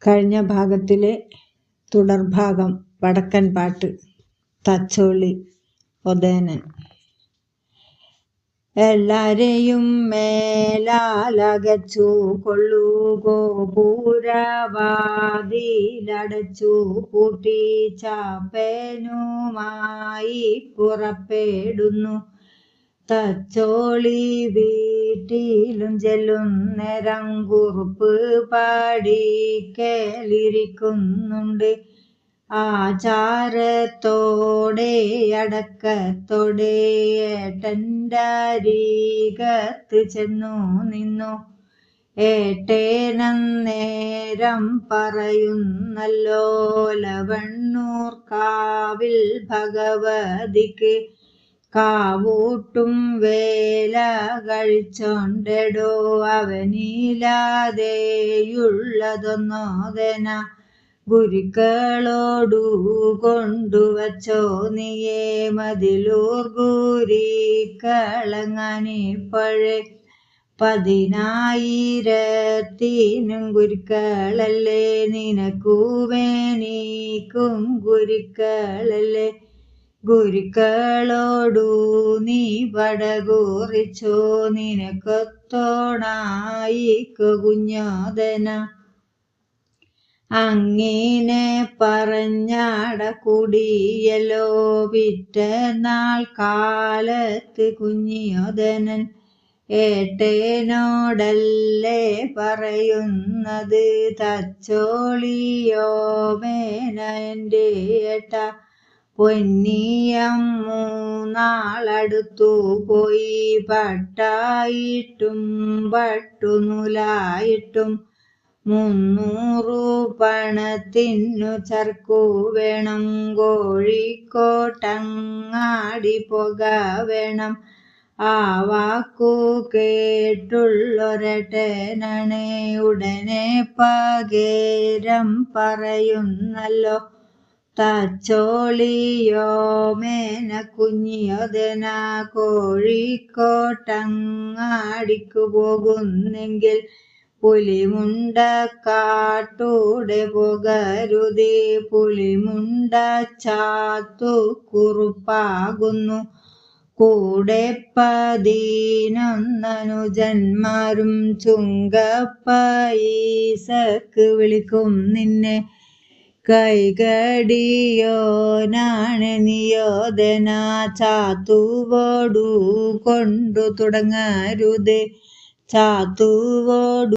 കഴിഞ്ഞ ഭാഗത്തിലെ തുടർഭാഗം വടക്കൻ പാട്ട്. തച്ചോളി ഒതേനൻ. എല്ലാരെയും മേലാലകച്ചു കൊള്ളു ഗോപുരവാതിലടച്ചു പൂട്ടി ചാപ്പനുമായി പുറപ്പെടുന്നു. തച്ചോളി വീട്ടിലും ചെല്ലുന്നേരം കുറുപ്പ് പാടിക്കലിരിക്കുന്നുണ്ട്. ആചാരത്തോടെ അടക്കത്തോടെ ഏട്ടൻ്റരികത്ത് ചെന്നു നിന്നു. ഏട്ടേനന്നേരം പറയുന്നല്ലോ, ലവണ്ണൂർ കാവിൽ ഭഗവതിക്ക് കാവൂട്ടും വേല കഴിച്ചോണ്ടെടോ, അവനില്ലാതെയുള്ളതൊന്നോദന ഗുരുക്കളോടു കൊണ്ടുവച്ചോ നീയേ. മതിലൂർ ഗുരുക്കളങ്ങാനിപ്പഴേ 10,000 ഗുരുക്കളല്ലേ, നിനക്കുമെനിക്കും ഗുരുക്കളല്ലേ. ഗുരുക്കളോടു നീ പടകൂറിച്ചോ, നിനക്കൊത്തോണായിക്കോ കുഞ്ഞോദന. അങ്ങനെ പറഞ്ഞാട കൂടിയല്ലോ. പിറ്റന്നാൾ കാലത്ത് കുഞ്ഞിയോദനൻ ഏട്ടനോടല്ലേ പറയുന്നത്, തച്ചോളിയോമേന എൻ്റെ ഏട്ട, പൊന്നിയം 3 നാളടുത്തു പോയി. പട്ടായിട്ടും പട്ടുനൂലായിട്ടും 300 പണത്തിനു ചർക്കു വേണം. കോഴിക്കോട്ടങ്ങാടി പോക വേണം. ആ വാക്കു കേട്ടുള്ളൊരേട്ടനാണ് ഉടനെ പകരം പറയുന്നല്ലോ, തച്ചോളിയോമേന കുഞ്ഞിയോദന, കോഴിക്കോട്ടങ്ങാടിക്കു പോകുന്നെങ്കിൽ പുലിമുണ്ടക്കാട്ടൂടെ പോകരുതേ. പുലിമുണ്ട ചാത്തു കുറുപ്പാകുന്നു. കൂടെ 11 അനുജന്മാരും ചുങ്കപ്പൈസക്ക് വിളിക്കും നിന്നെ. കൈകടിയോനാണ് നിയോദന, ചാത്തുവോടു കൊണ്ടു തുടങ്ങരുതേ. ചാത്തുവോടു